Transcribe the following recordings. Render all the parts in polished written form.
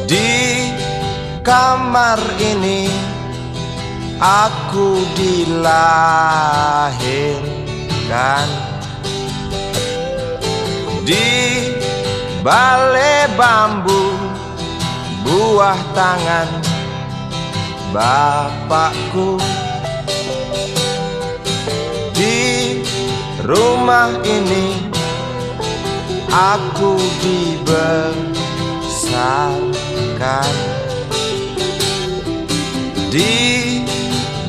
Di kamar ini aku dilahirkan, di balai bambu buah tangan bapakku. Di rumah ini aku dibesarkan, di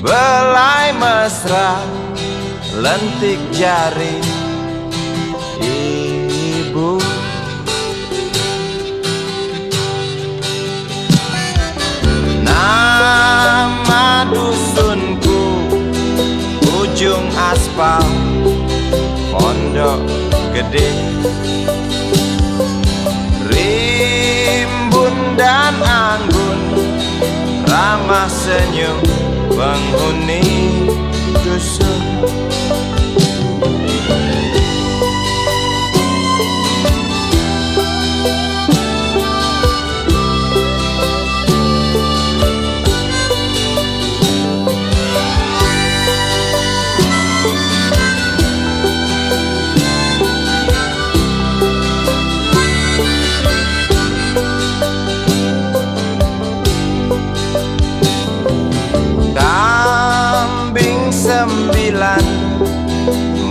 belai mesra lentik jari ibu. Nama dusunku ujung aspal Pondok Gede. Rimbun dan anggun ramah senyum penghuni dusun. Sembilan,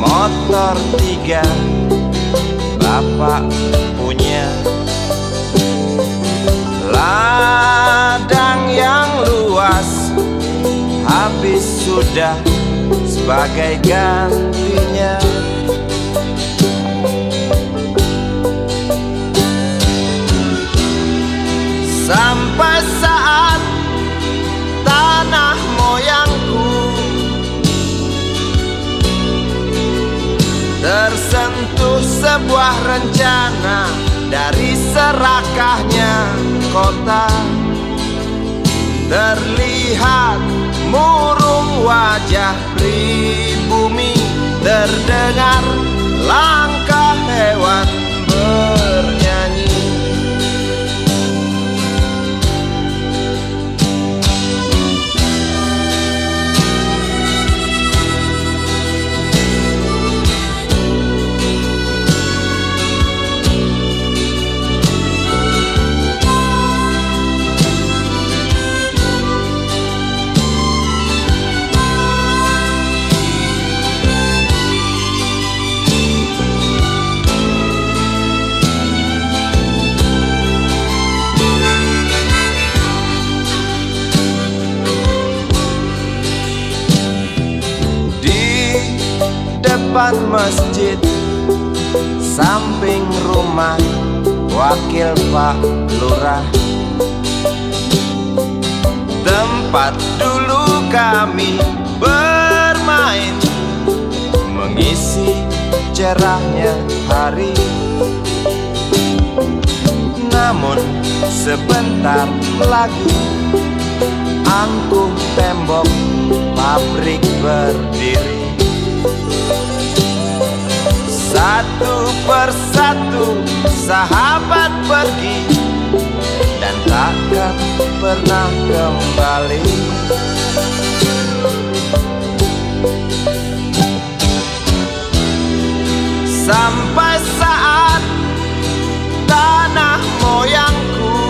motor 3 bapak punya. Ladang yang luas habis sudah sebagai gantinya. Sampai saat tanah moyangku tersentuh sebuah rencana dari serakahnya kota. Terlihat murung wajah pribumi, terdengar langkah hewan bernyanyi. Depan masjid, samping rumah wakil Pak Lurah, tempat dulu kami bermain, mengisi cerahnya hari. Namun sebentar lagi angkuh tembok pabrik berdiri. Satu persatu sahabat pergi dan takkan pernah kembali. Sampai saat tanah moyangku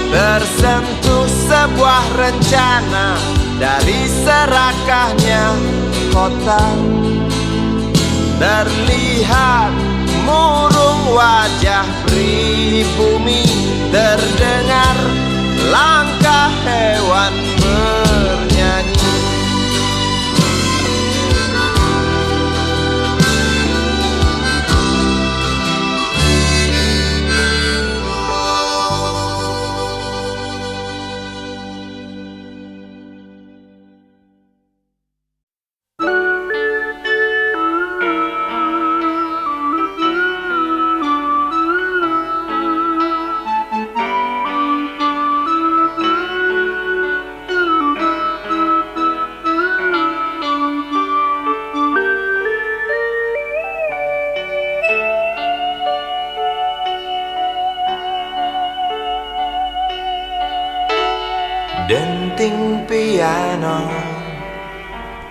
tersentuh sebuah rencana dari serakahnya kota. Terlihat murung wajah pribumi, terdengar langkah hewan bernyanyi. denting piano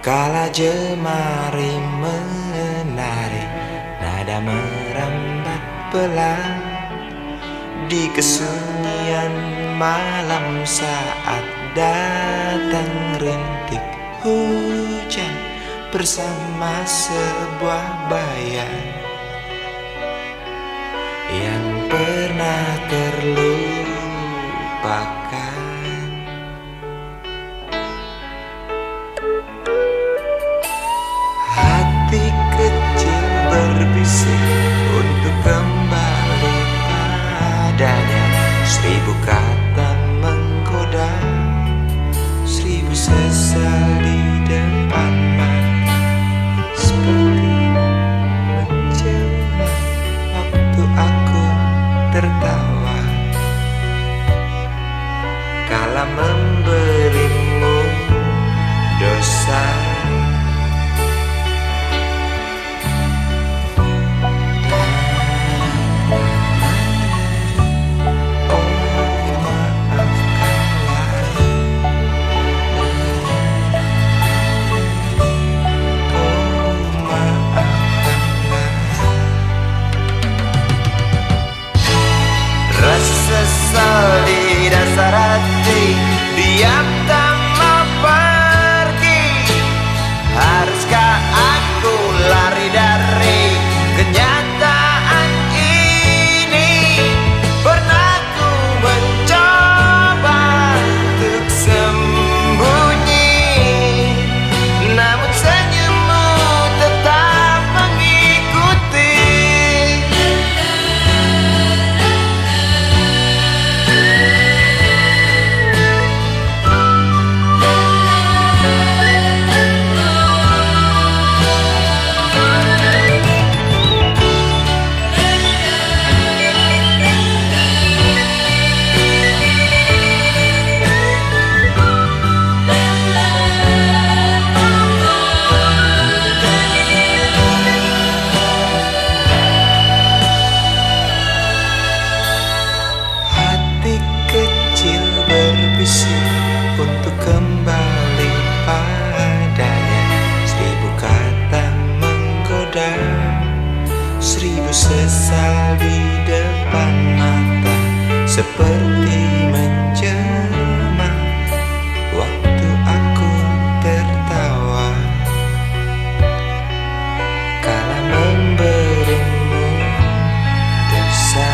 kala jemari menari, nada merambat pelan di kesunyian malam saat datang rintik hujan bersama sebuah bayang yang pernah terlupakan. Hati kecil berbisik untuk kembali padanya. 1000 kata menggoda, 1000 sesal di depan mata, seperti menjelma waktu aku tertawa kala memberimu dosa. Sesal di dasar hati, diam tak mau pergi. Haruskah aku lari dari kenyataan ini? Pernah ku mencoba untuk sembunyi, namun senyummu tetap mengikuti. Untuk kembali padanya, 1000 kata menggoda, 1000 sesal di depan mata, seperti menjelma waktu aku tertawa kala memberimu dosa.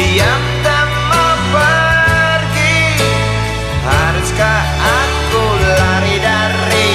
Diam tak mau pergi. Haruskah aku lari dari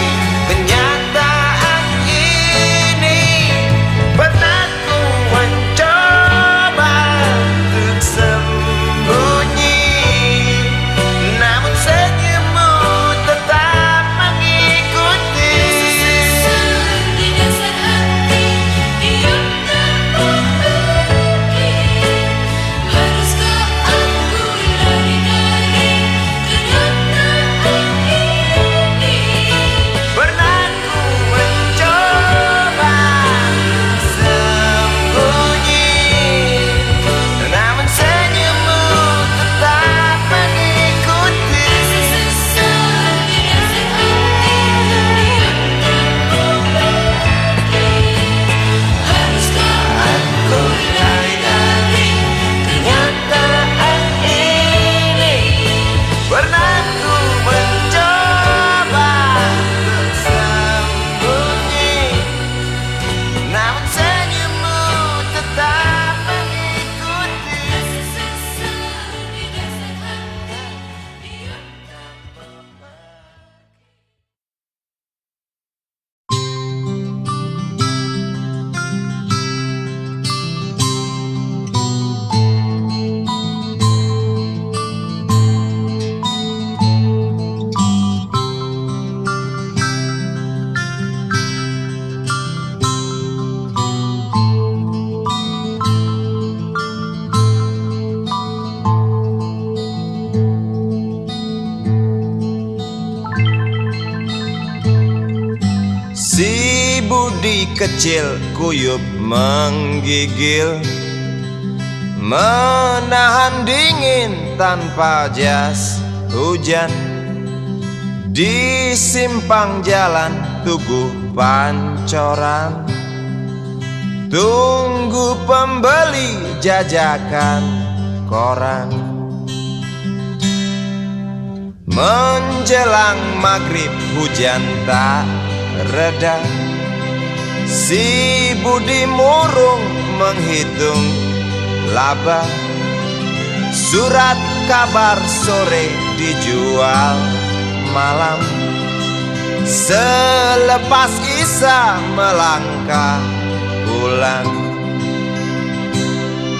kecil kuyup menggigil, menahan dingin tanpa jas hujan. Di simpang jalan Tugu Pancoran, tunggu pembeli jajakan koran. Menjelang maghrib hujan tak reda, si Budi murung menghitung laba. Surat kabar sore dijual malam. Selepas Isya melangkah pulang.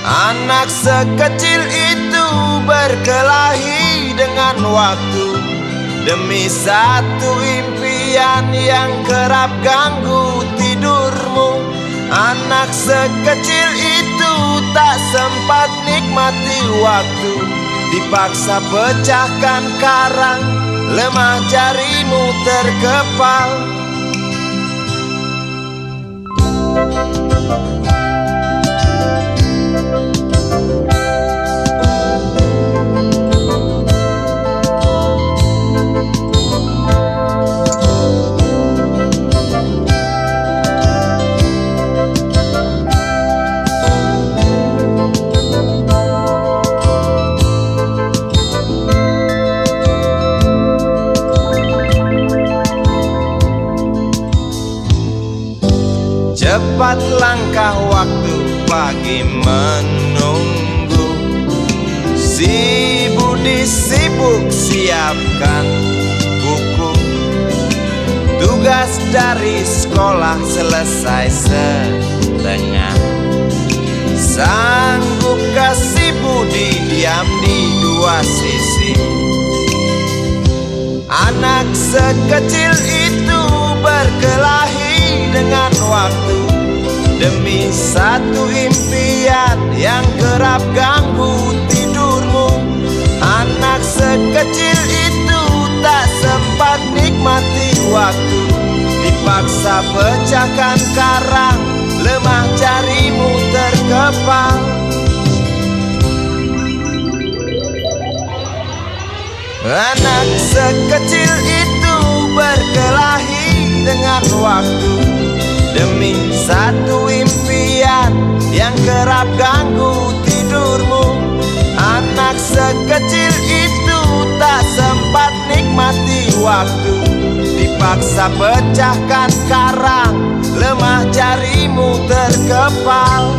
Anak sekecil itu berkelahi dengan waktu demi satu impian yang kerap ganggu tidurmu. Anak sekecil itu tak sempat nikmati waktu, dipaksa pecahkan karang, lemah jarimu terkepal. Cepat langkah waktu, pagi menunggu. Si Budi sibuk siapkan buku. Tugas dari sekolah selesai setengah. Sanggupkah si Budi diam di dua sisi? Anak sekecil itu berkelahi dengan waktu demi satu impian yang kerap ganggu tidurmu. Anak sekecil itu tak sempat nikmati waktu, dipaksa pecahkan karang, lemah jarimu terkepal. Anak sekecil itu berkelahi dengan waktu demi satu impian yang kerap ganggu tidurmu. Anak sekecil itu tak sempat nikmati waktu, dipaksa pecahkan karang, lemah jarimu terkepal.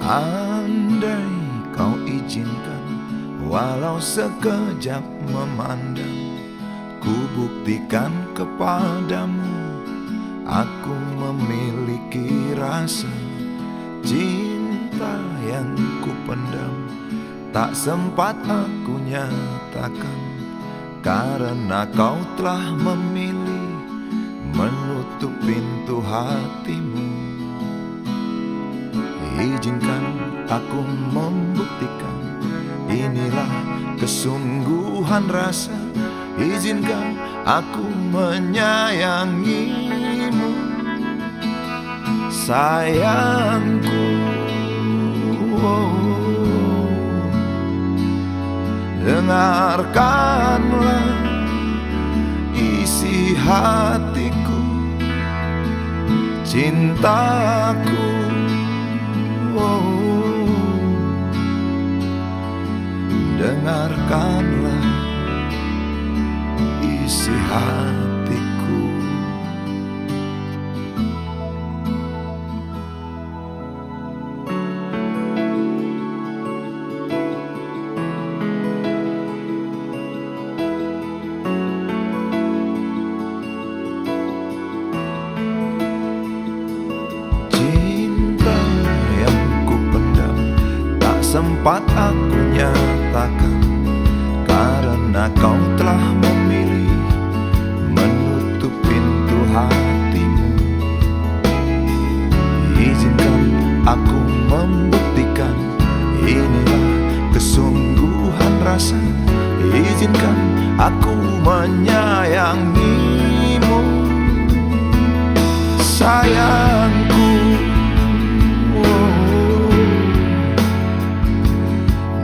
Andai kau izinkan, walau sekejap memandang, ku buktikan kepadamu, aku memiliki rasa cinta yang ku pendam. Tak sempat aku nyatakan, karena kau telah memilih menutup pintu hatimu. Izinkan aku membuktikan, inilah kesungguhan rasa. Izinkan aku menyayangimu, sayangku. Dengarkanlah isi hatiku, cintaku. Oh, dengarkanlah isi hatiku. Cinta yang kupendam tak sempat aku nyatakan, karena kau telah memilih menutup pintu hatimu. Izinkan aku membuktikan, inilah kesungguhan rasa. Izinkan aku menyayangimu, sayangku. Oh,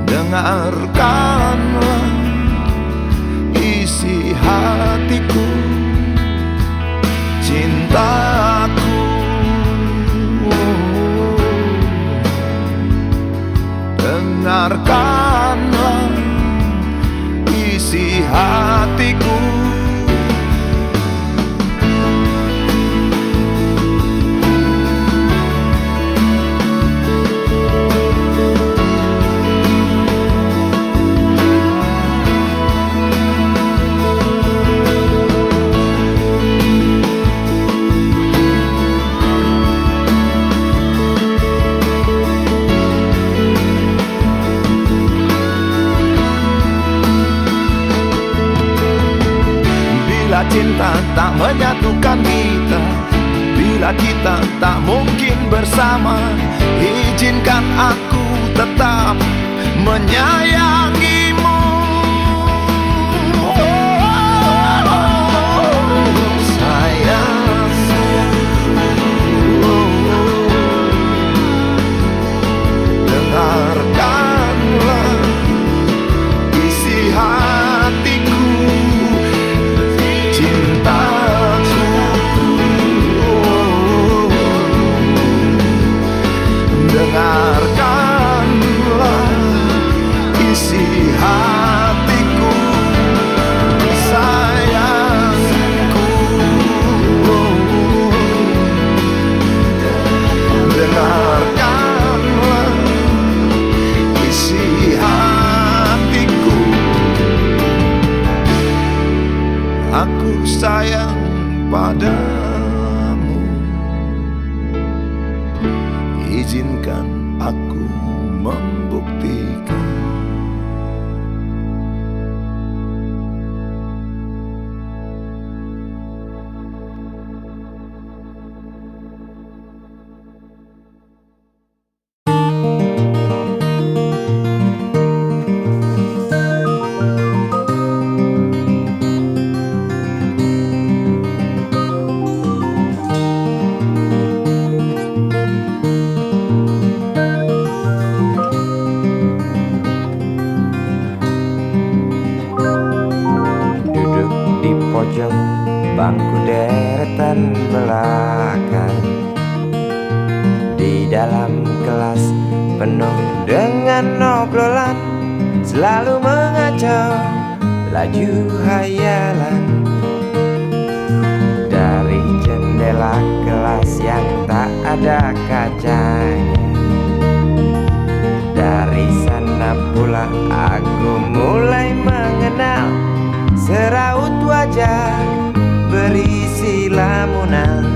dengarkanlah isi hatiku, cintaku. Oh, dengarkanlah isi hatiku. Bila cinta tak menyatukan kita, bila kita tak mungkin bersama, izinkan aku tetap menyayangimu. Sayang, dengarkanlah isi hatiku, cintaku. Dengarkanlah isi hatiku, sayangku. Dengarkanlah isi hatiku. Aku sayang padamu, izinkan aku membuktikan. Pojok bangku deretan belakang, di dalam kelas penuh dengan obrolan, selalu mengacau laju hayalan. Dari jendela kelas yang tak ada kacanya, dari sana pula aku mulai mengenal seraut wajah berisi lamunan.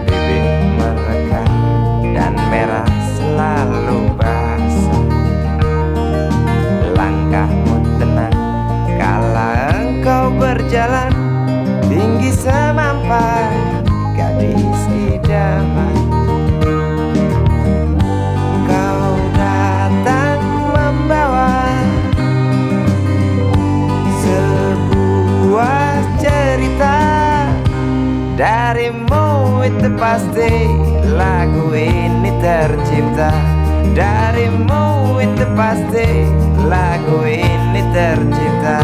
Bibir merekat dan merah selalu pasti lagu ini tercipta darimu, itu pasti lagu ini tercipta.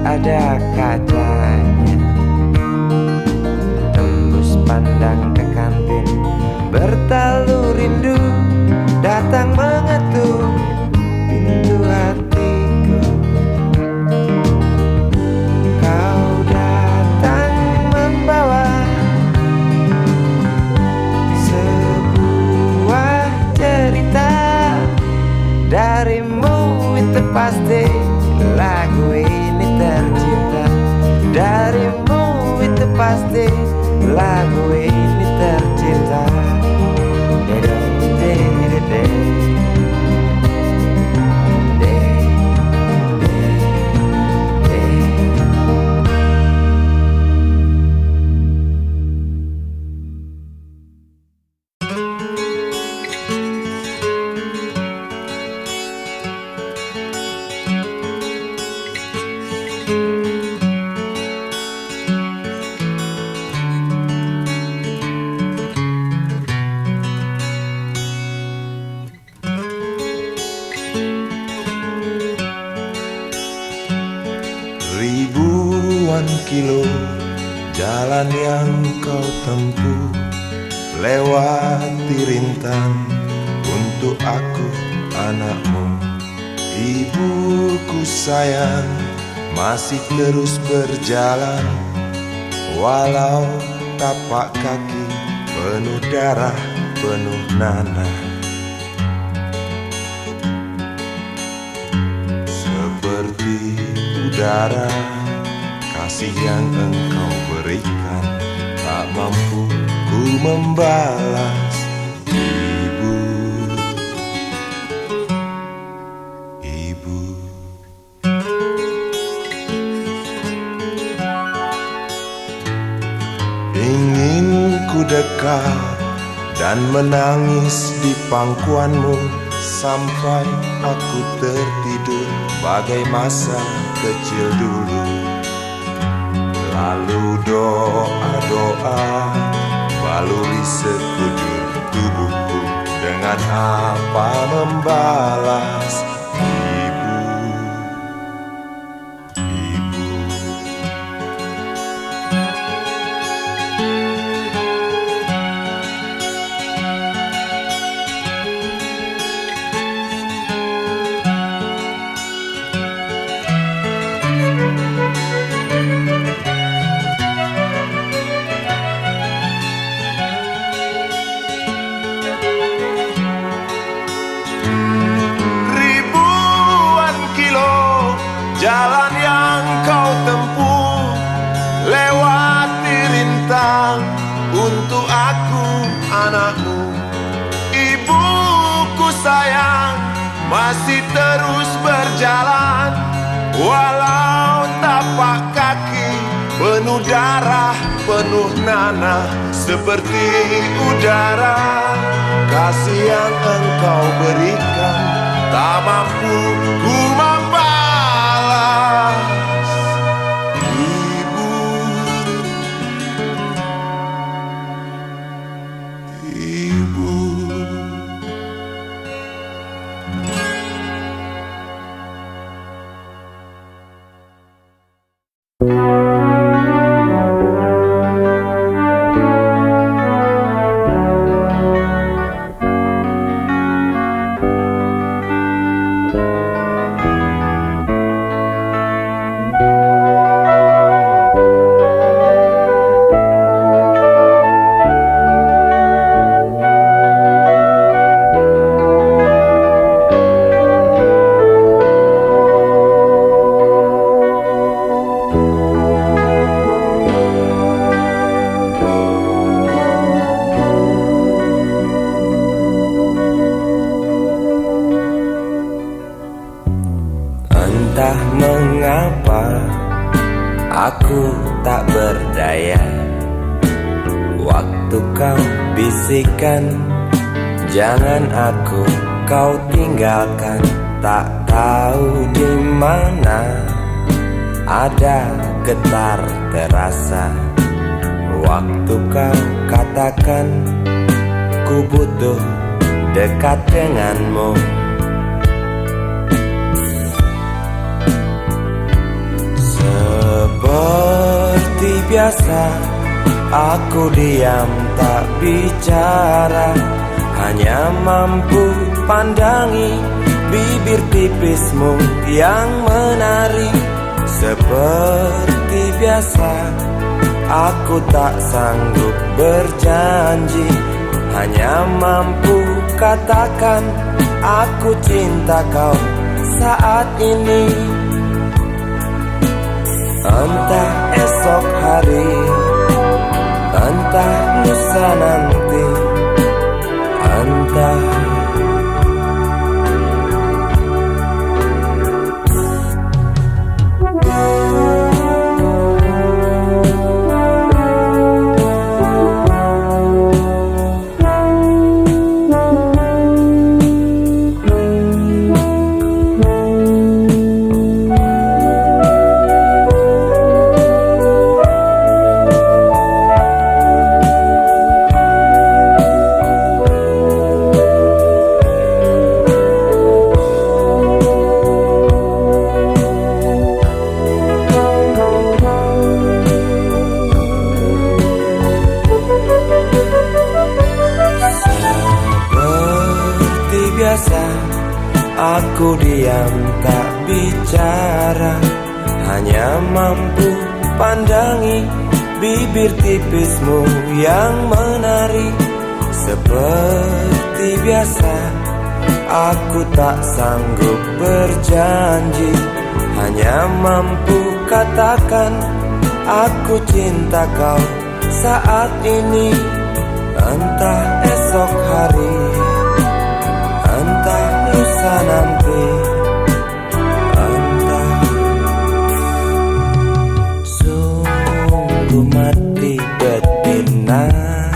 Ada kacanya, tembus pandang ke kantin, bertalu rindu datang mengetuk pintu hatiku. Kau datang membawa sebuah cerita darimu, itu pasti lagu ini tercipta darimu, itu pasti lagu ini tercipta. Ribuan kilo jalan yang kau tempuh, lewati rintang untuk aku anakmu. Ibuku sayang masih terus berjalan, walau tapak kaki penuh darah, penuh nanah. Seperti udara, kasih yang engkau berikan tak mampu ku membalas. Ibu, ibu. Ingin ku dekat dan menangis di pangkuanmu sampai aku tertidur bagai masa kecil dulu. Lalu doa-doa baluri sekujur tubuhku, dengan apa membalas. Ibu, ibu. Jalan yang kau tempuh, lewati rintang untuk aku anakmu. Ibuku sayang masih terus berjalan, walau tapak kaki penuh darah, penuh nanah. Seperti udara, kasih yang engkau berikan tak mampu ku membalas. bisikan, jangan aku kau tinggalkan. Tak tahu di mana ada getar terasa waktu kau katakan ku butuh dekat denganmu. Seperti biasa aku diam tak bicara, hanya mampu pandangi bibir tipismu yang menari. Seperti biasa aku tak sanggup berjanji, hanya mampu katakan aku cinta kau saat ini. Entah esok hari, entah lusa nanti, entah aku diam tak bicara, hanya mampu pandangi bibir tipismu yang menari. Seperti biasa aku tak sanggup berjanji, hanya mampu katakan aku cinta kau saat ini. Entah esok hari, entah lusa nanti, entah. Sungguh mati betinaku,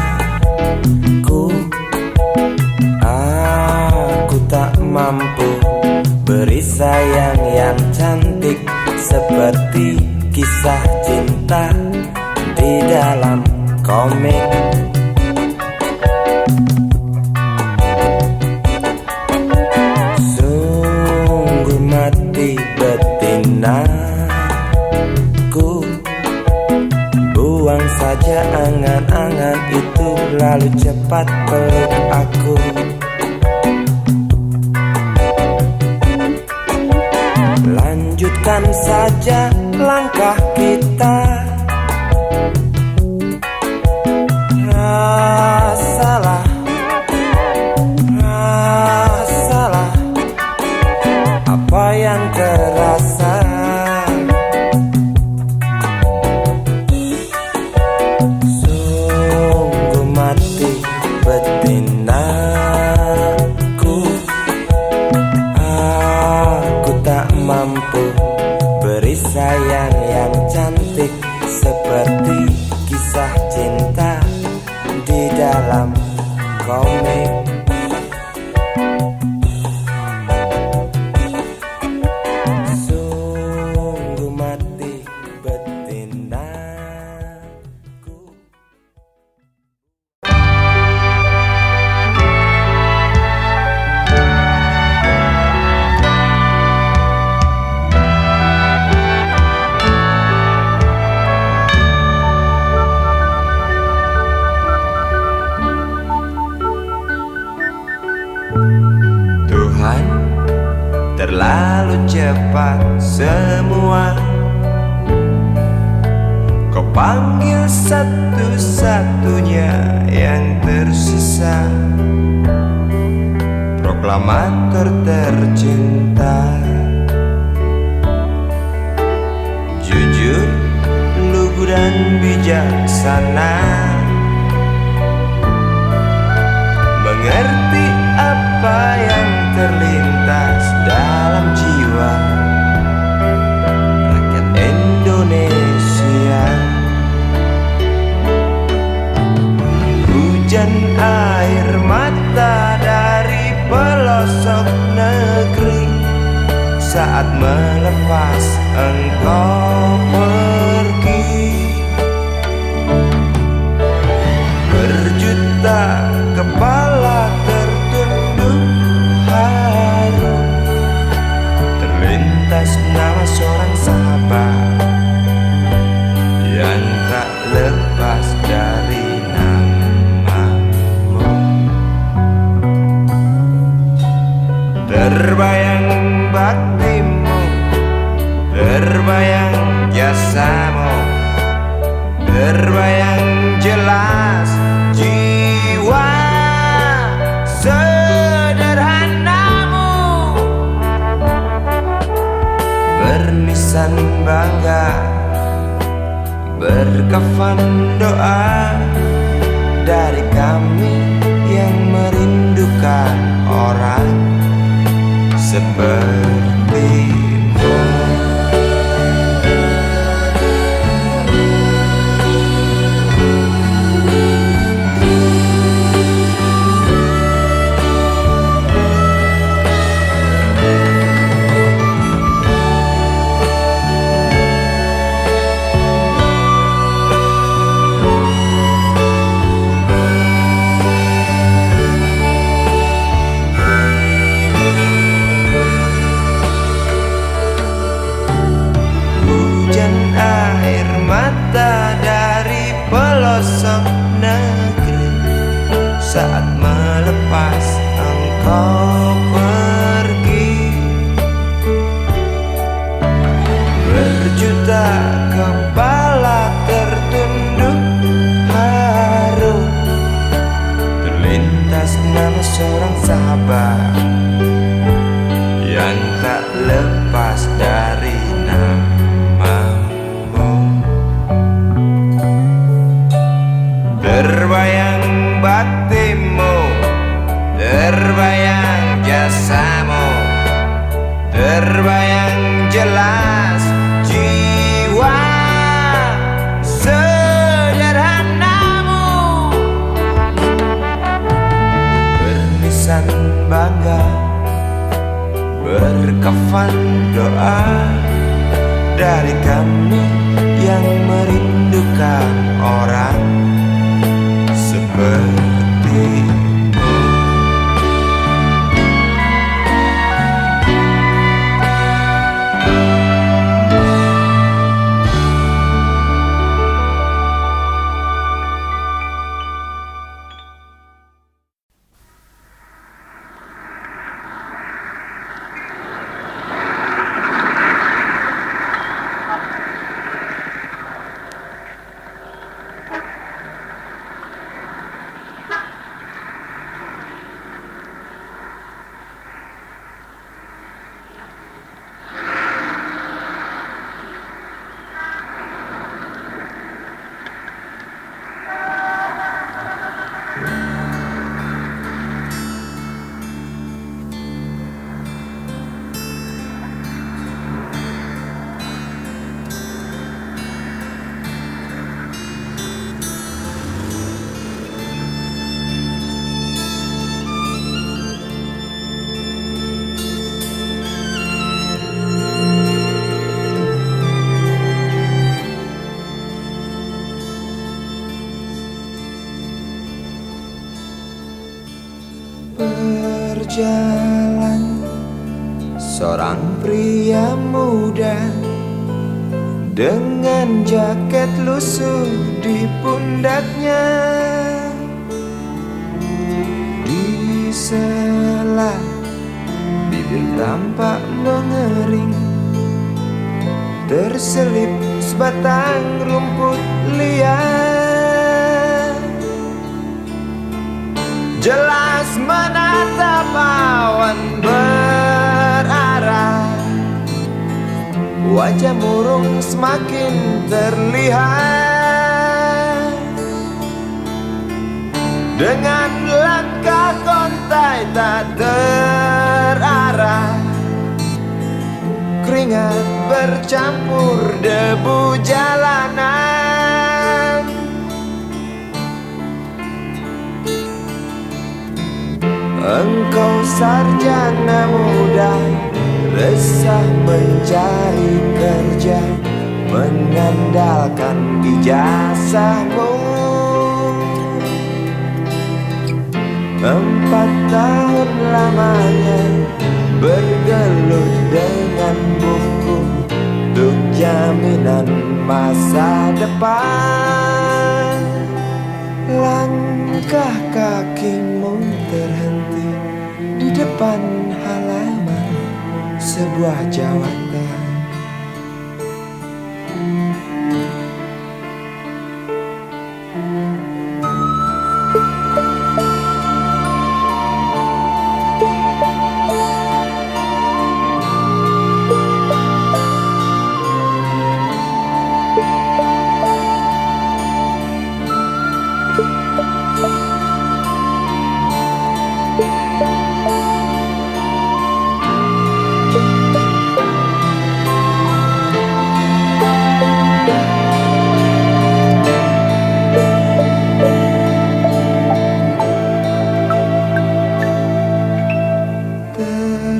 aku tak mampu beri sayang yang cantik seperti kisah cinta di dalam komik. Betinaku, buang saja angan-angan itu, lalu cepat peluk aku. Lanjutkan saja langkah kita, rasalah apa yang terasa. Sungguh mati betinaku, aku tak mampu beri sayang yang cantik seperti kisah cinta di dalam komik. Terlalu cepat semua, kau panggil satu-satunya yang tersisa, proklamator tercinta. Jujur, lugu dan bijaksana, mengerti apa yang terlintas dalam jiwa rakyat Indonesia. Hujan air mata dari pelosok negeri saat melepas engkau pergi. Berjuta kepala tertunduk haru, terlintas nama seorang sahabat yang tak lepas dari namamu. Terbayang baktimu, terbayang jasamu, terbayang jelas jiwa sederhanamu, bernisan bangga, berkafan doa dari kami yang merindukan orang sepertimu. Pelosok negeri saat melepas engkau pergi. Berjuta kepala tertunduk haru, terlintas nama seorang sahabat yang tak lepas dari namamu. Terbayang baktimu, terbayang jasamu, terbayang jelas jiwa sederhanamu, bernisan bangga, berkafan doa dari kami yang merindukan orang seperti. Berjalan seorang pria muda dengan jaket lusuh di pundaknya. Di sela bibir tampak mengering, terselip sebatang rumput liar. Jelas menatap awan berarah, wajah murung semakin terlihat. Dengan langkah kontai tak terarah, keringat bercampur debu jalanan. Engkau sarjana muda, resah mencari kerja, mengandalkan ijazahmu. 4 tahun lamanya bergelut dengan buku untuk jaminan masa depan. Langkah kakimu terhenti di depan halaman sebuah jawatan.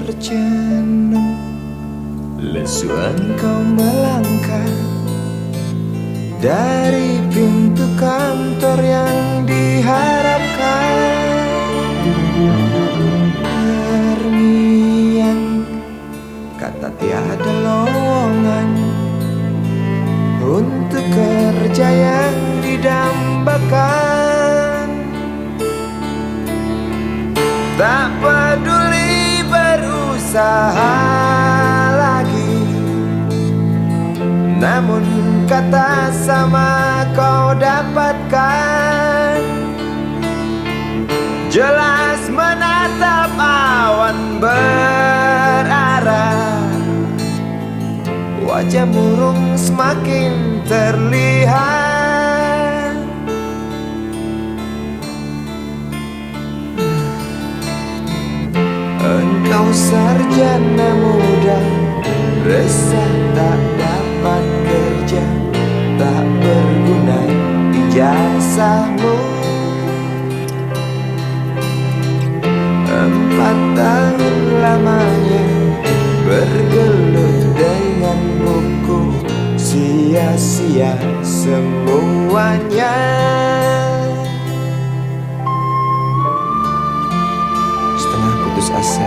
Terjenuh, lesu engkau melangkah dari pintu kantor yang diharapkan. Terngiang kata tiada lowongan untuk kerja yang didambakan. Tak peduli berusaha lagi, namun kata sama kau dapatkan. Jelas menatap awan berarah, wajah murung semakin terlihat. Engkau sarjana muda, resah tak dapat kerja, tak berguna ijazahmu. 4 tahun lamanya bergelut dengan buku, sia-sia semuanya. Setengah putus asa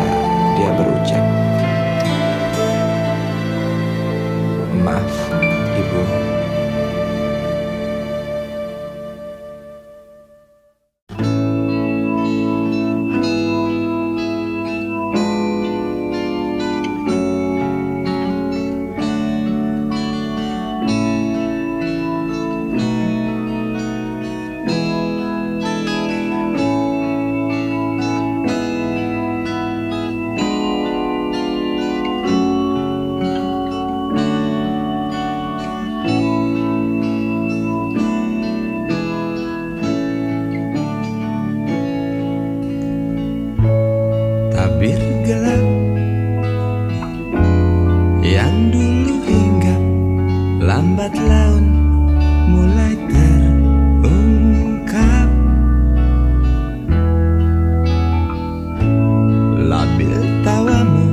dia berucap, "Maaf, Ibu." Tabir gelap yang dulu hinggap, lambat laun mulai terungkap. Labil tawamu,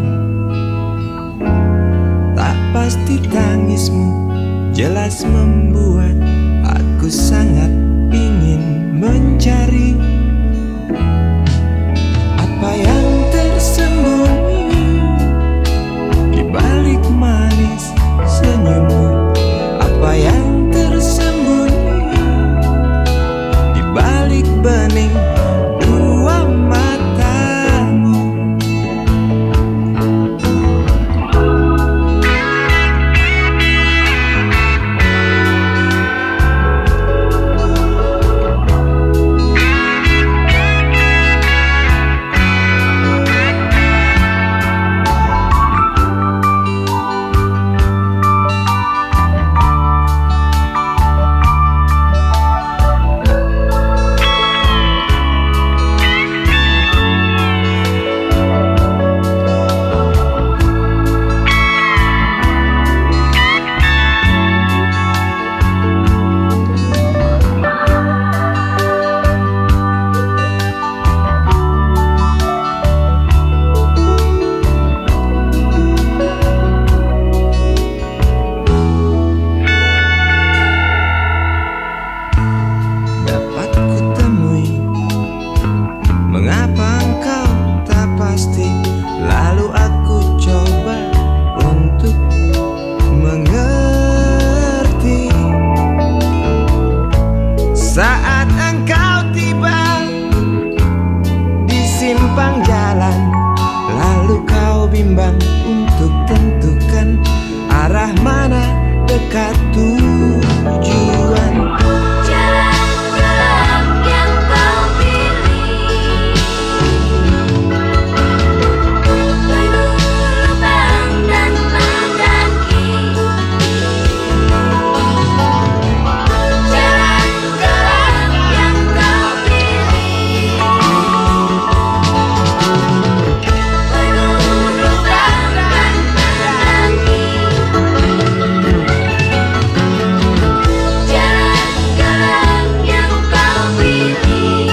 tak pasti tangismu, jelas membuat aku sangat ingin mencari apa yang tersembunyi di balik manis senyummu. Apa yang tersembunyi di balik bening dua matamu. lapang jalan, lalu kau bimbang untuk tentukan arah mana dekat tujuan. Jalan gelap yang kau pilih, penuh lubang dan mendaki. Jalan gelap yang kau pilih, penuh lubang dan mendaki. Jalan gelap yang kau pilih,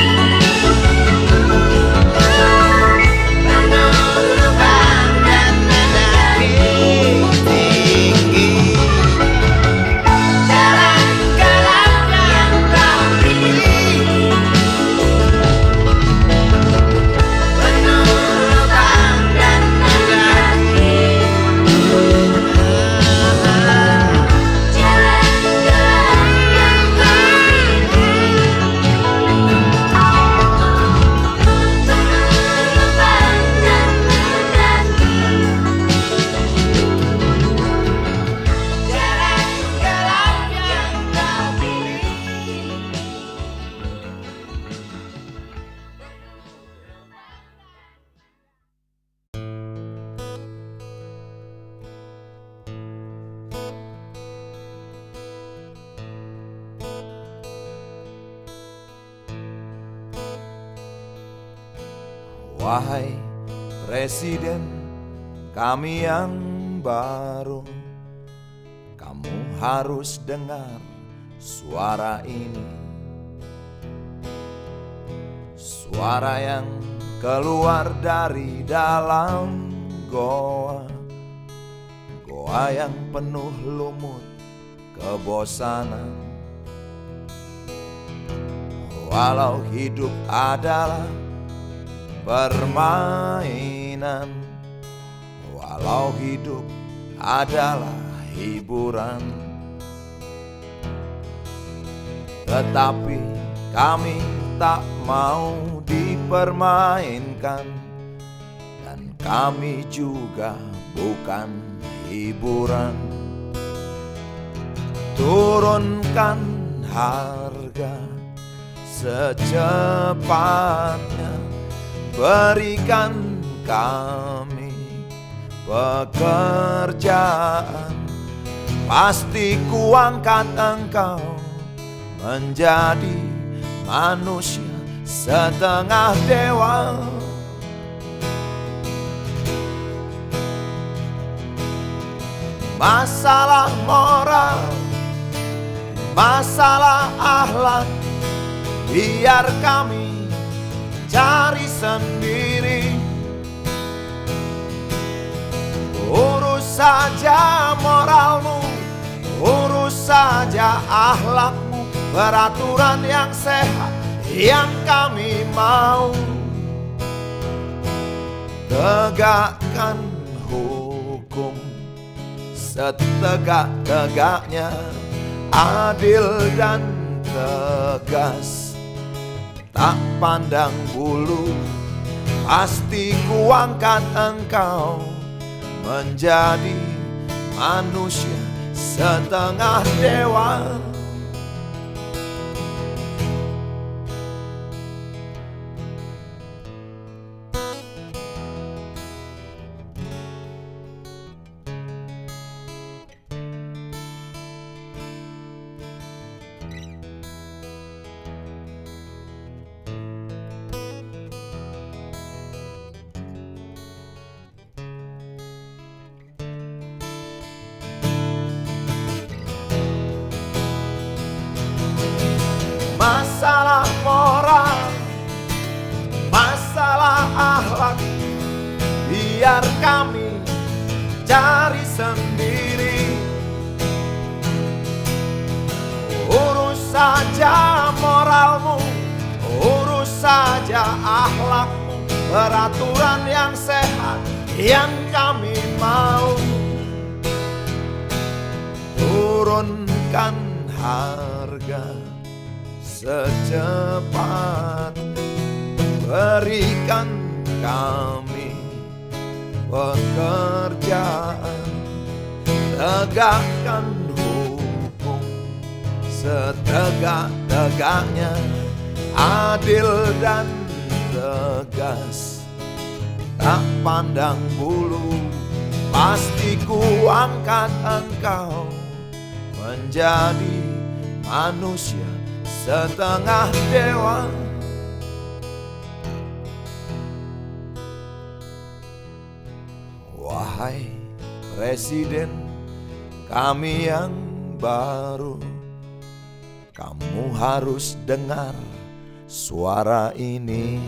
penuh lubang dan mendaki. Jalan gelap yang kau pilih, penuh lubang dan mendaki. Jalan gelap yang kau pilih, penuh lubang dan mendaki. Jalan gelap yang kau pilih. Wahai Presiden kami yang baru, kamu harus dengar suara ini. Suara yang keluar dari dalam goa, goa yang penuh lumut kebosanan. Walau hidup adalah permainan, walau hidup adalah hiburan, tetapi kami tak mau dipermainkan, dan kami juga bukan hiburan. Turunkan harga secepatnya, berikan kami pekerjaan. Pasti kuangkat engkau menjadi manusia setengah dewa. Masalah moral, masalah akhlak, biar kami cari sendiri. Urus saja moralmu, urus saja akhlakmu, peraturan yang sehat yang kami mau. Tegakkan hukum setegak-tegaknya, adil dan tegas, tak pandang bulu. Pasti kuangkat engkau menjadi manusia setengah dewa. Masalah moral, masalah akhlak, biar kami cari sendiri. Urus saja moralmu, urus saja akhlakmu, peraturan yang sehat yang kami mau. Turunkan harga secepat, berikan kami pekerjaan, tegakkan hukum setegak-tegaknya, adil dan tegas, tak pandang bulu. Pasti ku angkat engkau menjadi manusia setengah dewa. Wahai Presiden kami yang baru, kamu harus dengar suara ini.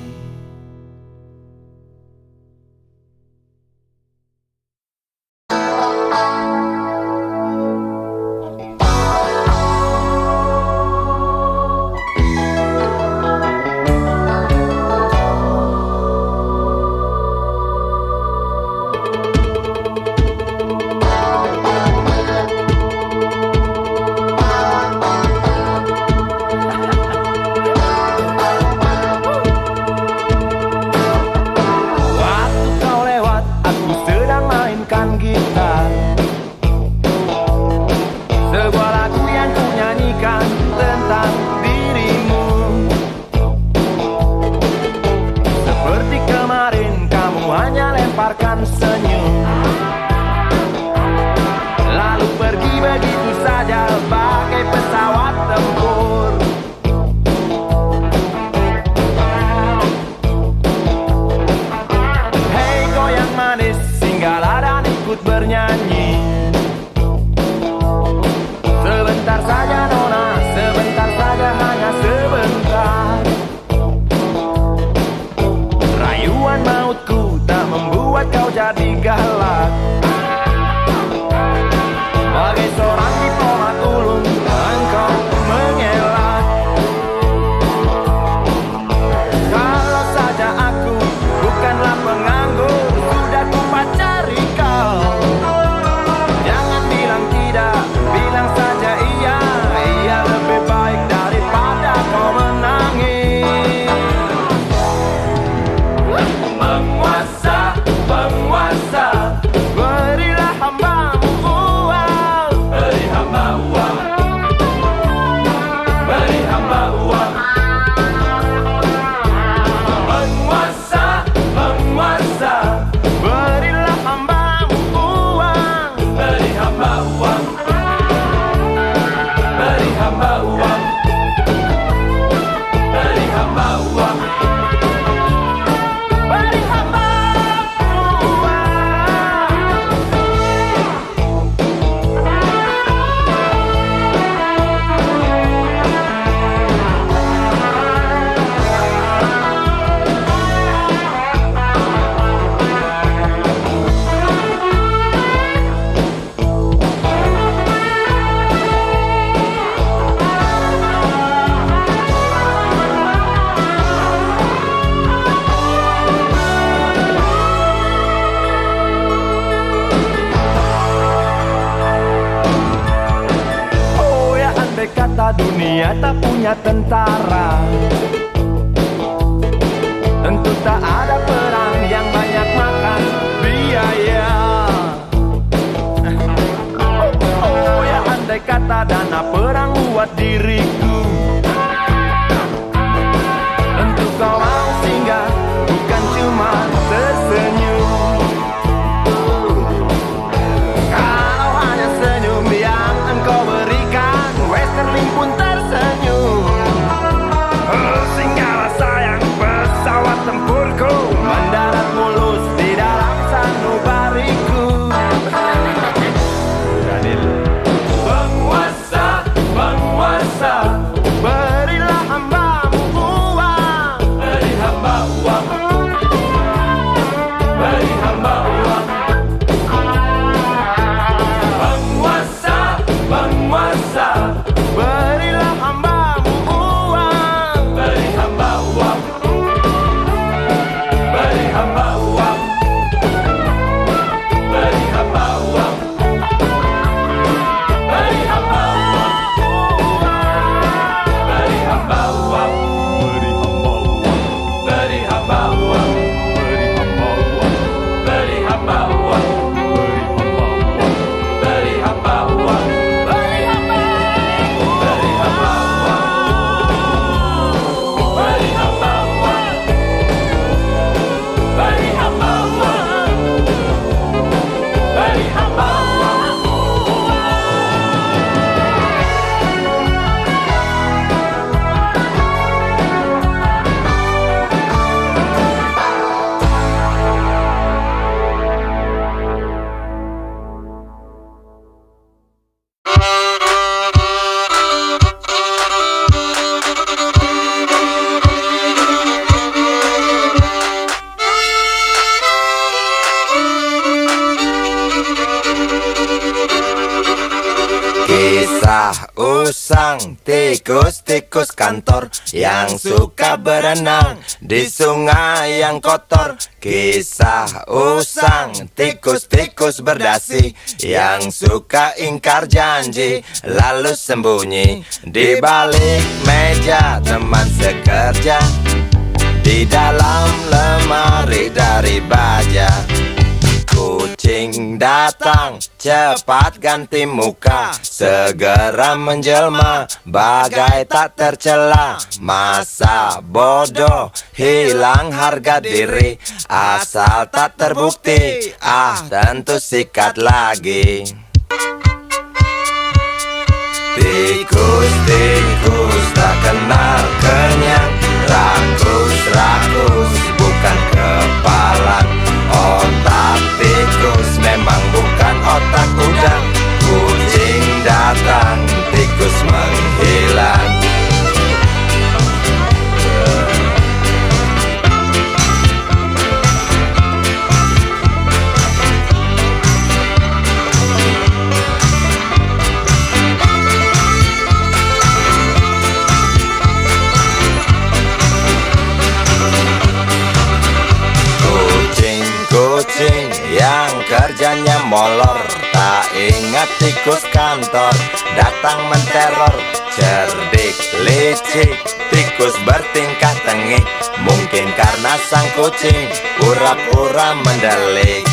Senyum, lalu pergi begitu saja bagai pesawat tempur. Hei goyang manis, singgahlah dan ikut bernyanyi. Sebentar saja nona, sebentar saja, hanya sebentar. Rayuan mautku tak membuat kau jadi galak. Bagai seorang diplomat ulung, engkau mengelak. Kalau saja aku bukanlah penganggur, sudah ku pacari kau. Jangan bilang tidak, bilang saja iya. Iya lebih baik daripada kau menangis. Penguasa, penguasa, berilah hambamu uang. Beri hamba uang, beri hamba uang. Penguasa, penguasa, berilah hambamu uang. Beri hamba uang, beri hamba uang, beri hamba uang. Kata dunia tak punya tentara, tentu tak ada perang yang banyak makan biaya. Oh ya andai kata dana perang buat diriku, tentu kau mau singgah, bukan cuma tersenyum. Kalau hanya senyum yang engkau berikan, Westerling pun tersenyum. usang, tikus-tikus kantor yang suka berenang di sungai yang kotor. Kisah usang, tikus-tikus berdasi yang suka ingkar janji lalu sembunyi di balik meja teman sekerja, di dalam lemari dari baja. Kucing datang, cepat ganti muka, segera menjelma, bagai tak tercela. Masa bodoh, hilang harga diri, asal tak terbukti, tentu sikat lagi. Tikus-tikus tak kenal kenyang, rakus-rakus bukan kepalan. Otak tikus memang bukan otak udang. Kucing datang, tikus menghilang. Kucing yang kerjanya molor, tak ingat tikus kantor datang menteror. Cerdik, licik, tikus bertingkah tengik, mungkin karena sang kucing pura-pura mendelik.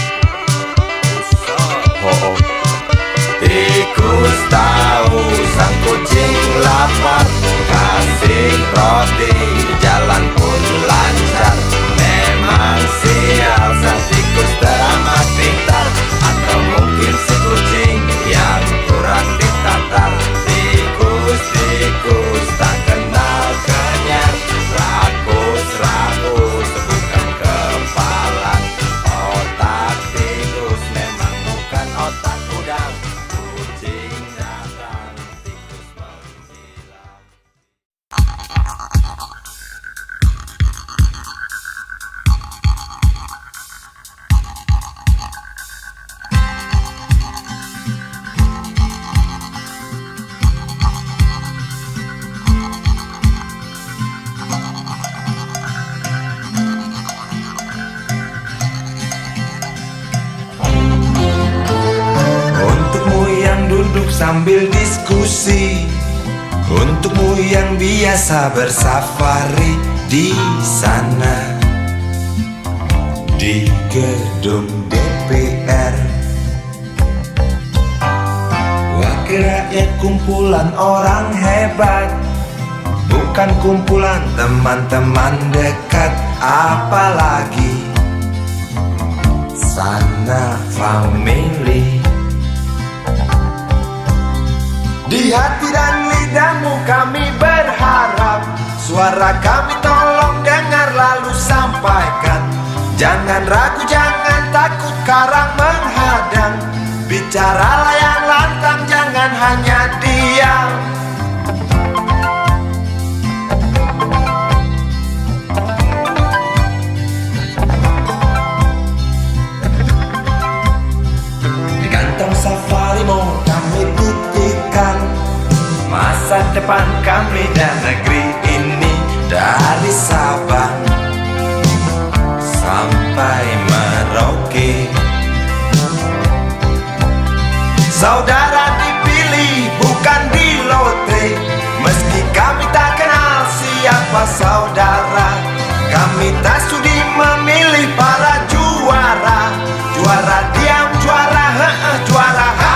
Tikus tahu sang kucing lapar, kasih roti, jalan pun lancar. Memang sial sang tikus teramat pintar, atau mungkin si kucing yang kurang ditatar. Tikus-tikus tak kenal kenyang, rakus-rakus bukan kepalan. Otak tikus memang bukan otak udang. Kucing datang, tikus menghilang. Untukmu yang duduk sambil diskusi, untukmu yang biasa bersafari di sana, di gedung DPR. Wakil rakyat kumpulan orang hebat, bukan kumpulan teman-teman dekat. Apalagi sana family. Di hati dan lidahmu kami berharap, suara kami tolong dengar lalu sampaikan. Jangan ragu, jangan takut karang menghadang, bicaralah yang lantang, jangan hanya diam. Di kantong safari mau kami titipkan masa depan kami dan negeri ini, dari Sabang sampai Merauke. Saudara dipilih bukan di lotre, meski kami tak kenal siapa saudara. Kami tak sudi memilih para juara, juara diam, juara juara ha.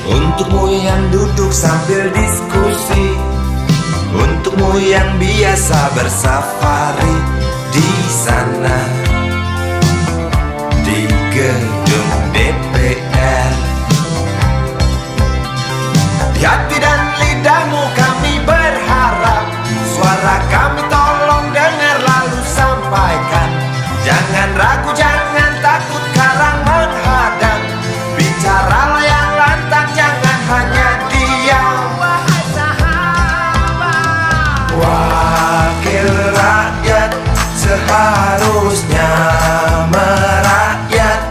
Untukmu yang duduk sambil diskusi, untukmu yang biasa bersafari di sana, di gedung jati dan lidahmu kami berharap. Suara kami tolong dengar lalu sampaikan. Jangan ragu, jangan takut karang menghadang. Bicaralah yang lantang, jangan hanya diam. Wahai sahabat, wakil rakyat seharusnya merakyat.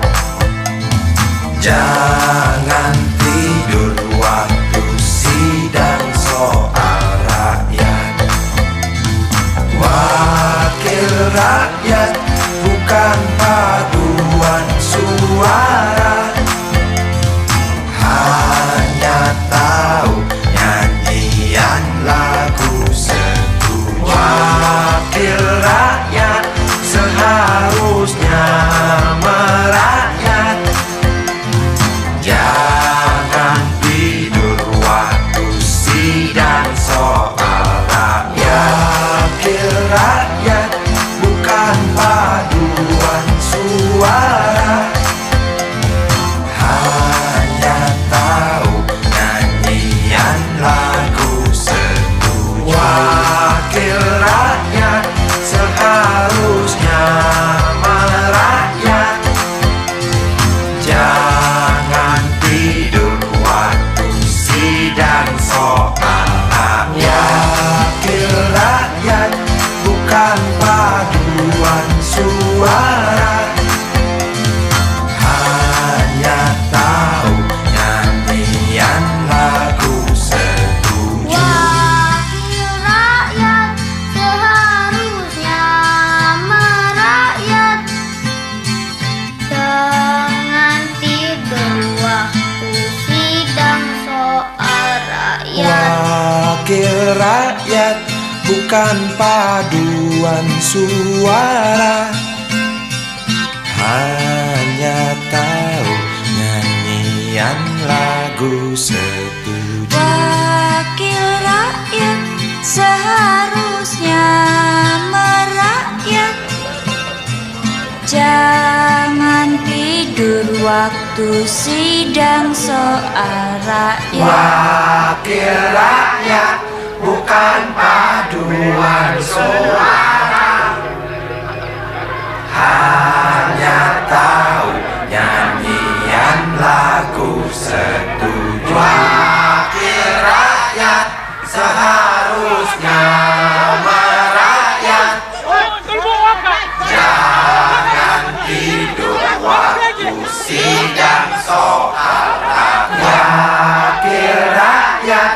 Jangan tidur waktu sidang soal rakyat. Wakil rakyat bukan paduan suara, hanya tahu nyanyian lagu setuju. Wakil rakyat seharusnya merakyat. Jangan tidur waktu sidang soal rakyat. Wakil rakyat bukan paduan suara, hanya tahu nyanyian lagu setuju. Wakil rakyat seharusnya merakyat. Jangan tidur waktu sidang soal rakyat. Wakil rakyat bukan paduan suara, hanya tahu nyanyian lagu setuju. Wakil rakyat seharusnya merakyat. Jangan tidur waktu sidang soal rakyat. Wakil rakyat bukan paduan suara, hanya tahu nyanyian lagu setuju. Wakil rakyat seharusnya merakyat. Jangan tidur waktu sidang soal rakyat. Wakil rakyat bukan paduan suara, hanya tahu nyanyian lagu setuju. Wakil rakyat seharusnya merakyat. Jangan tidur waktu sidang soal rakyat. Wakil rakyat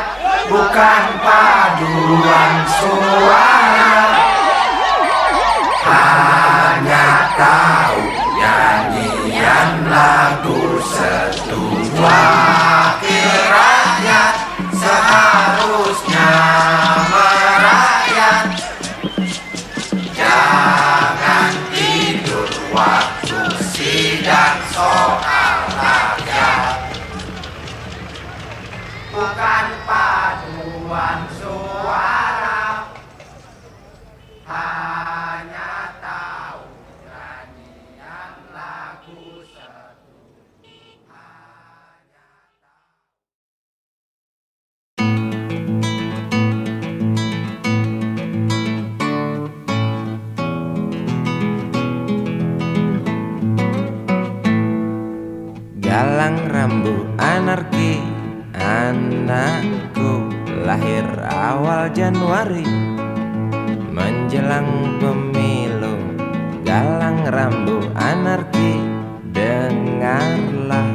bukan paduan suara, hanya tahu nyanyian lagu setuju. Wakil rakyat seharusnya merakyat. Jangan tidur waktu sidang soal rakyat. Bukan paduan suara, hanya tahu nyanyian lagu setuju. Galang rambu anarki, anakku lahir awal Januari menjelang pemilu. Galang rambu anarki, dengarlah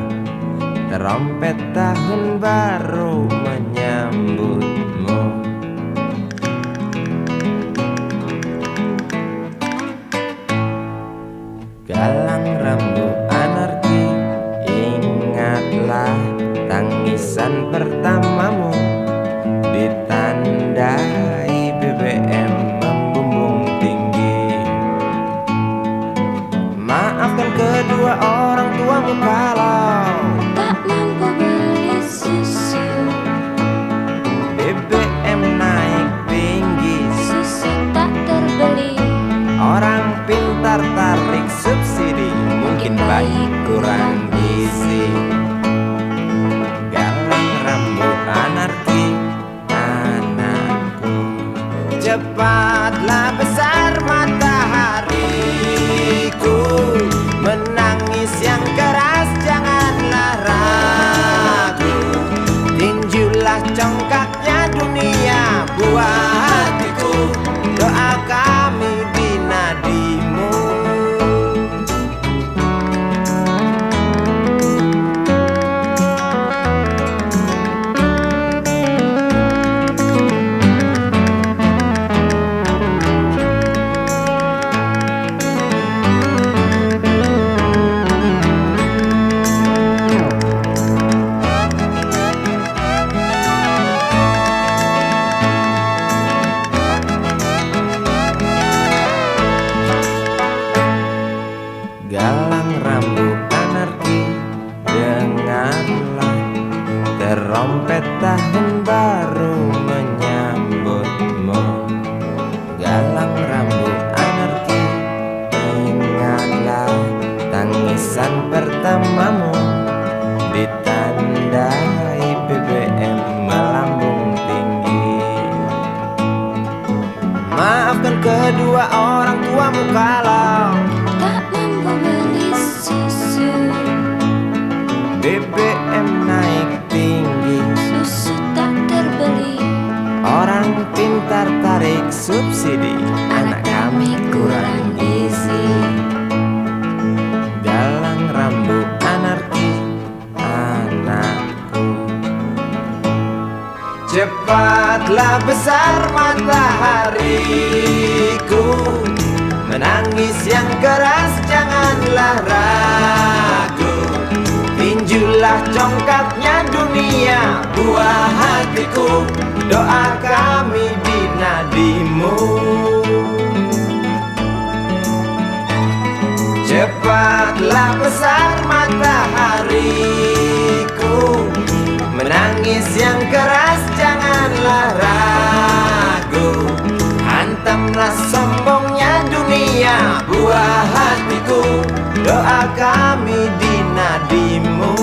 trompet tahun baru menyambutmu. Galang rambu anarki, ingatlah tangisan pertamamu ditandai BBM membumbung tinggi. Maafkan kedua orang tuamu kalau Tak mampu beli susu. Cepatlah besar matahariku, menangis yang keras janganlah ragu. Tinjulah congkaknya dunia buah hatiku, doa kami di nadimu. Galang rambut anarki, dengarlah terompet tahun baru menyambutmu. Galang rambut anarki, ingatlah tangisan pertamamu, ditandai BBM melambung tinggi. Maafkan kedua orang tuamu kalau tak mampu beli susu, BBM naik tinggi. susu tak terbeli. Orang pintar tarik subsidi, Anak kami kurang gizi. galang rambut anarki, anakku. Cepatlah besar matahariku, menangis yang keras janganlah ragu. Tinjulah congkaknya dunia buah hatiku, doa kami di nadimu. Cepatlah besar matahariku, menangis yang keras janganlah ragu. Hantamlah sombongnya dunia buah hatiku, doa kami di nadimu.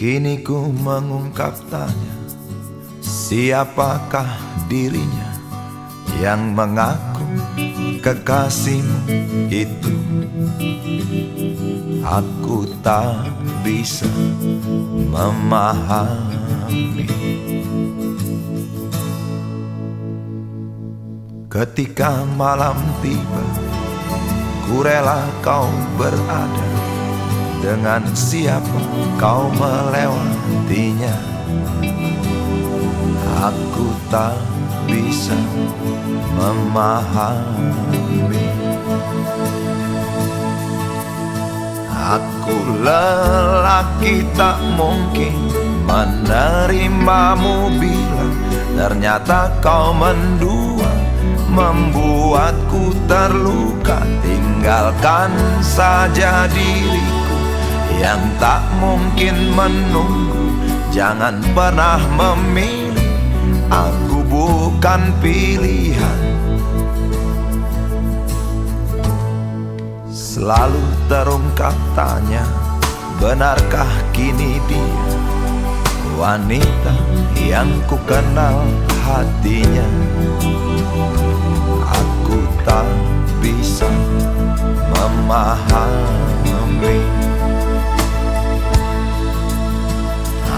Kini ku mengungkap tanya, siapakah dirinya yang mengaku kekasihmu itu? Aku tak bisa memahami. Ketika malam tiba, ku rela kau berada. Dengan siapa kau melewatinya? Aku tak bisa memahami. Aku lelaki tak mungkin menerimamu bila ternyata kau mendua, membuatku terluka. Tinggalkan saja diriku yang tak mungkin menunggu. Jangan pernah memilih, aku bukan pilihan. Selalu terungkap tanya, benarkah kini dia wanita yang ku kenal hatinya? Aku tak bisa memahami.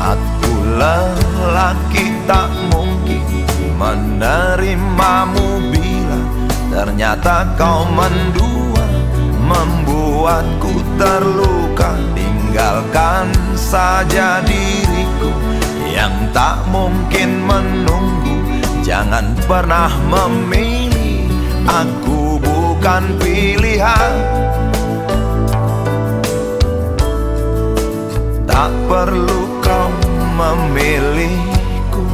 Aku lelaki tak mungkin menerimamu bila ternyata kau mendua, membuatku terluka. Tinggalkan saja diriku yang tak mungkin menunggu. Jangan pernah memilih, aku bukan pilihan. Tak perlu kau memilihku,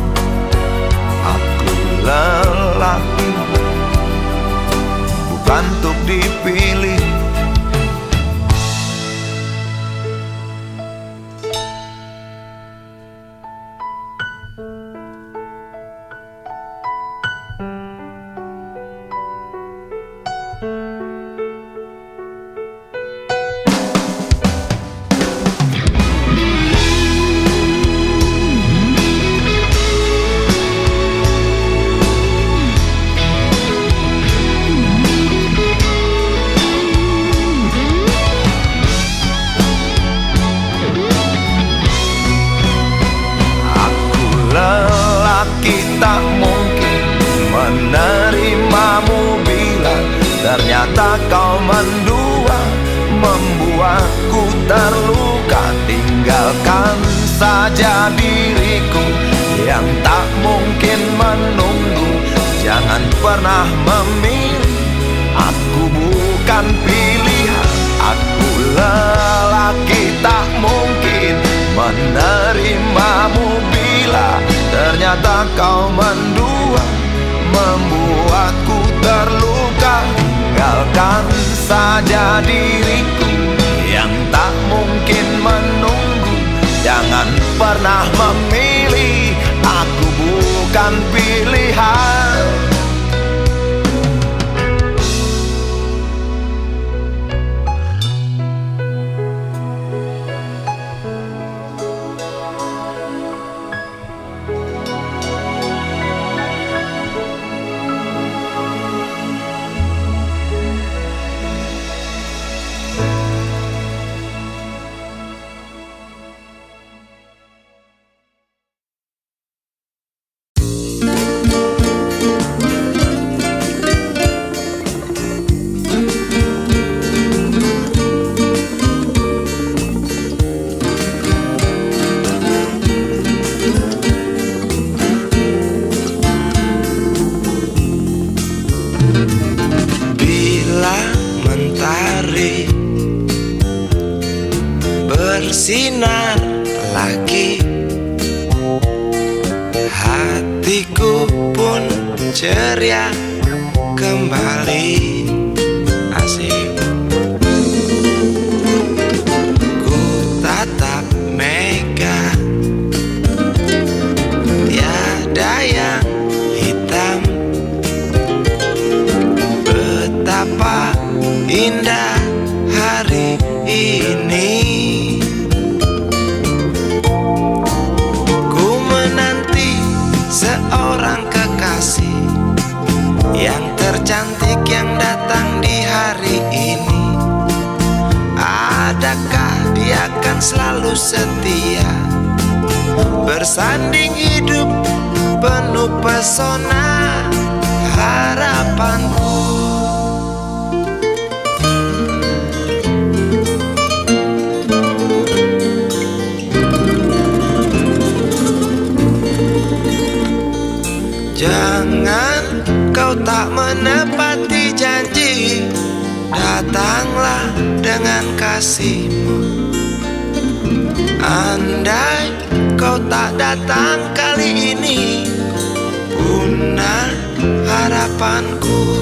aku lelaki bukan untuk dipilih. mendua, membuatku terluka. Tinggalkan saja diriku yang tak mungkin menunggu. Jangan pernah memilih, aku bukan pilihan. Aku lelaki tak mungkin menerimamu bila ternyata kau mendua, membuatku terluka. Tinggalkan saja diriku yang tak mungkin menunggu. Jangan pernah memilih, aku bukan pilihan. Bersinar lagi, hatiku pun ceria kembali. Asik. Ku tatap mega, tiada yang hitam. Betapa indah hari ini. Seorang kekasih yang tercantik yang datang di hari ini. Adakah dia akan selalu setia, bersanding hidup penuh pesona harapanku. Jangan kau tak menepati janji, datanglah dengan kasihmu. Andai kau tak datang kali ini, punah harapanku.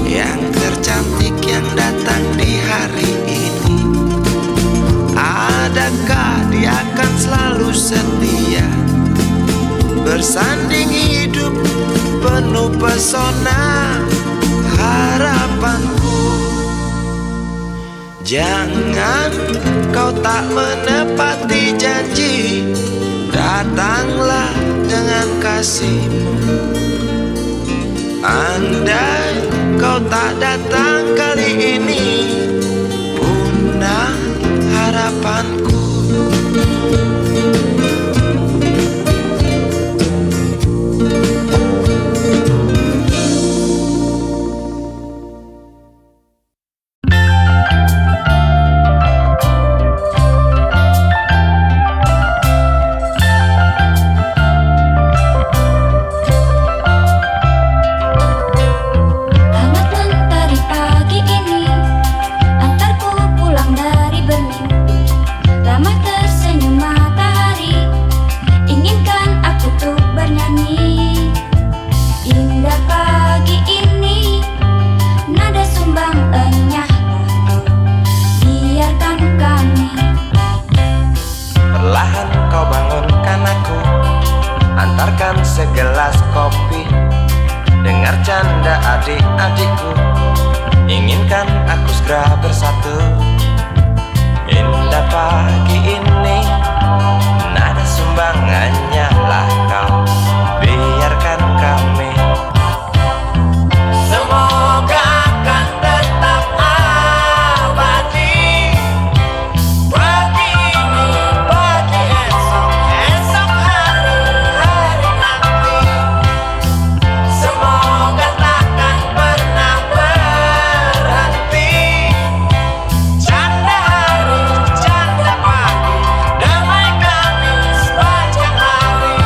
Yang tercantik yang datang di hari ini. Adakah dia akan selalu setia, bersanding hidup penuh pesona harapanku. Jangan kau tak menepati janji, datanglah dengan kasihmu. Andai kau tak datang kali ini, punah harapanku. Antarku pulang dari bermimpi, satu. Indah pagi ini, nada sumbangannya lah kau. Biarkan kami. Semoga akan tetap abadi. Pagi ini, pagi esok, esok hari, hari nanti. Semoga takkan pernah berhenti. Canda hari, canda pagi, damai kami sepanjang hari.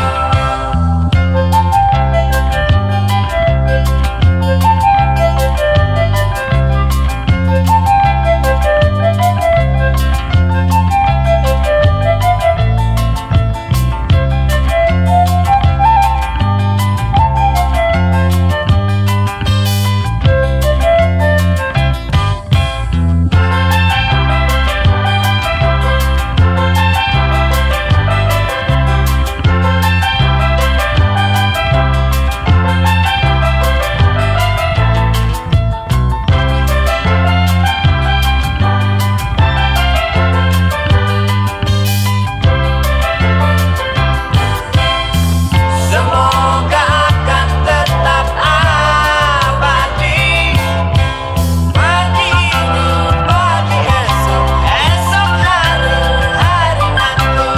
Semoga akan tetap abadi. Pagi ini, pagi esok, esok hari, hari nanti.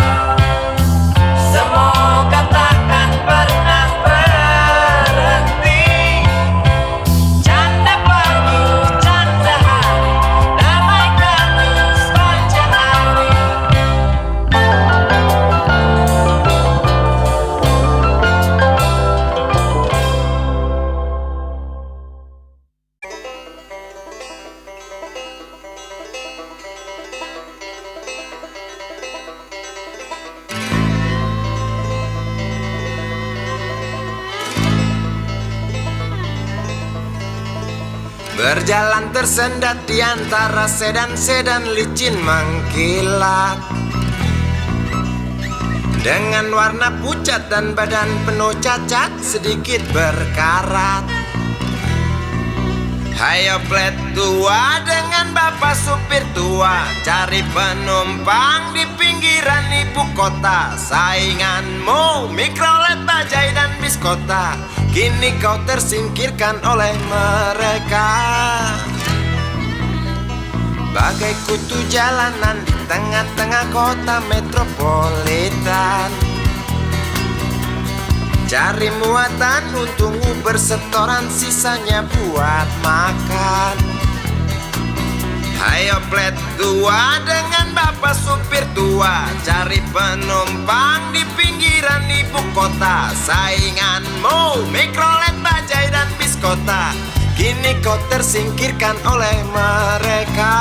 Semoga takkan pernah berhenti. Canda pagi, canda hari, damai kami sepanjang hari. Berjalan tersendat di antara sedan-sedan licin mengkilat, dengan warna pucat dan badan penuh cacat sedikit berkarat. Hayo plet tua dengan bapak supir tua, cari penumpang di pinggiran ibu kota. Sainganmu Mikrolet, Bajai dan Biskota, kini kau tersingkirkan oleh mereka. Bagai kutu jalanan di tengah-tengah kota metropolitan, cari muatan untungmu bersetoran, sisanya buat makan. Hayo plet tua dengan bapak supir tua, cari penumpang di pinggiran ibu kota. Sainganmu Mikrolet, Bajai dan Biskota, kini kau tersingkirkan oleh mereka.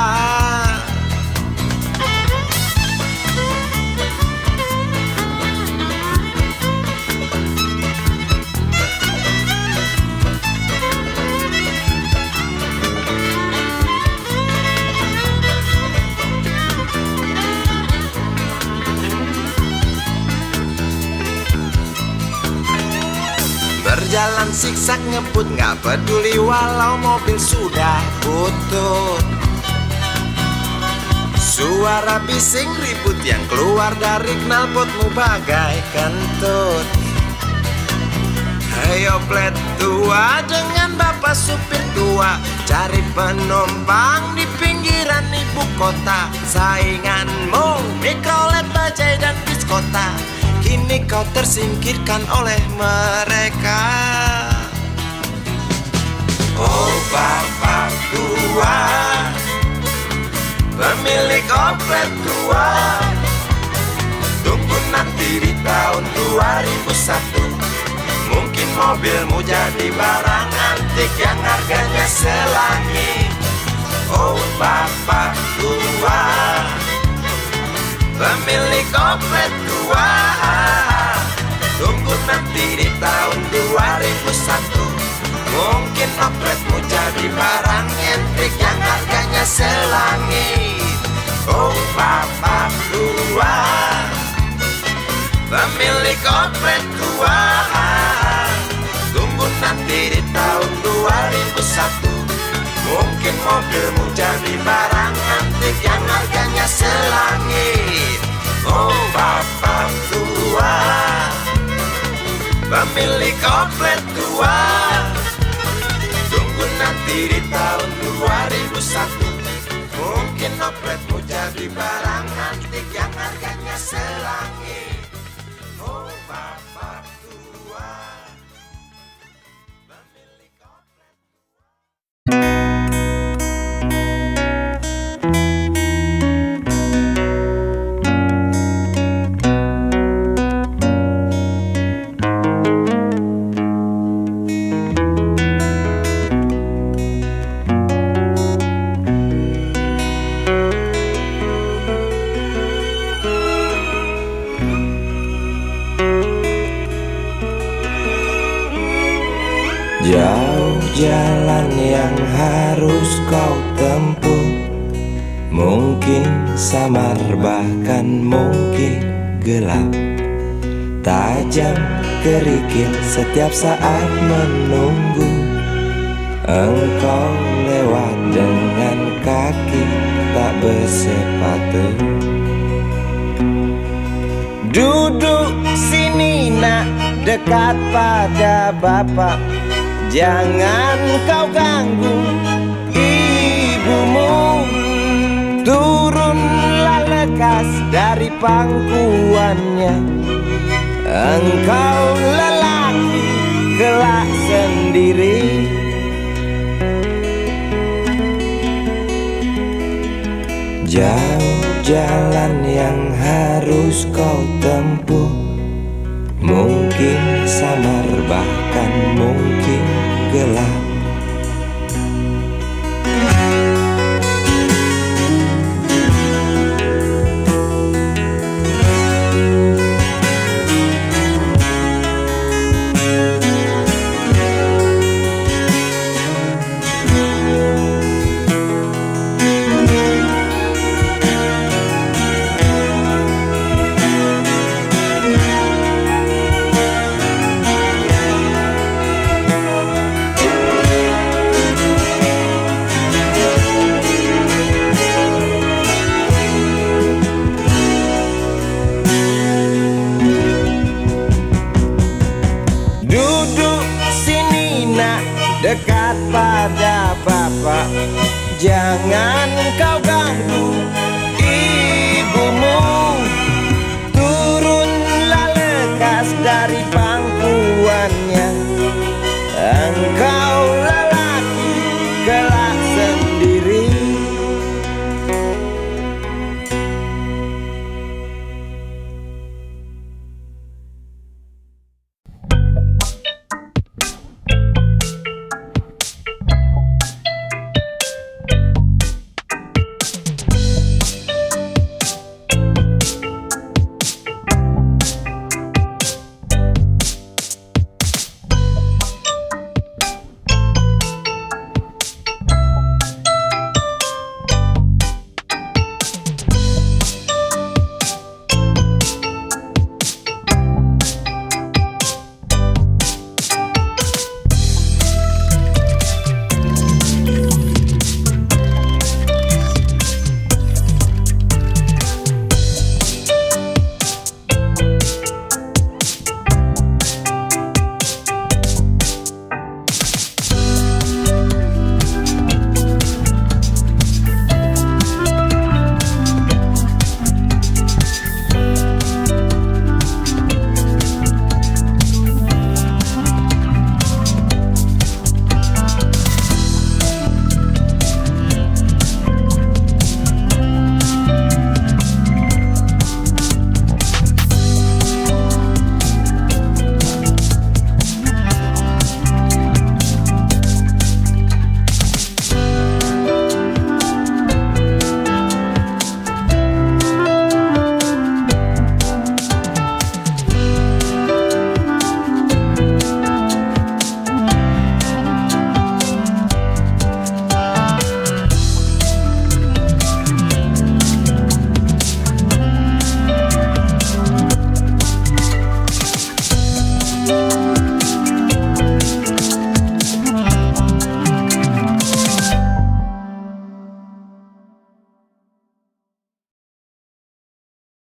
Berjalan siksak ngebut, gak peduli walau mobil sudah butut. Suara bising ribut yang keluar dari knalpotmu bagai kentut. Hayo plet tua dengan bapak supir tua, cari penumpang di pinggiran ibu kota. Sainganmu Mikrolet, Bajai dan Biskota, kini kau tersingkirkan oleh mereka. Oh bapak tua, pemilik oplet tua, tunggu nanti di tahun 2001. Mungkin mobilmu jadi barang antik yang harganya selangit. Oh bapak tua, pemilik oplet tua, tunggu nanti di tahun 2001. Mungkin opletmu jadi barang antik yang harganya selangit. Oh bapak tua, pemilik oplet tua, tunggu nanti di tahun 2001. Mungkin mobilmu jadi barang antik yang harganya selangit. Oh bapak tua, pemilik oplet tua, tunggu nanti di tahun 2001. Mungkin opletmu jadi barang antik yang harganya selangit. Oh bapak tua, pemilik oplet. Jauh jalan yang harus kau tempuh, mungkin samar bahkan mungkin gelap. Tajam kerikil setiap saat menunggu engkau lewat dengan kaki tak bersepatu. Duduk sini nak, dekat pada bapak. Jangan kau ganggu ibumu. Turunlah lekas dari pangkuannya. Engkau lelaki kelak sendiri. Jauh jalan yang harus kau tempuh, mungkin samar bahkan mungkin gelap.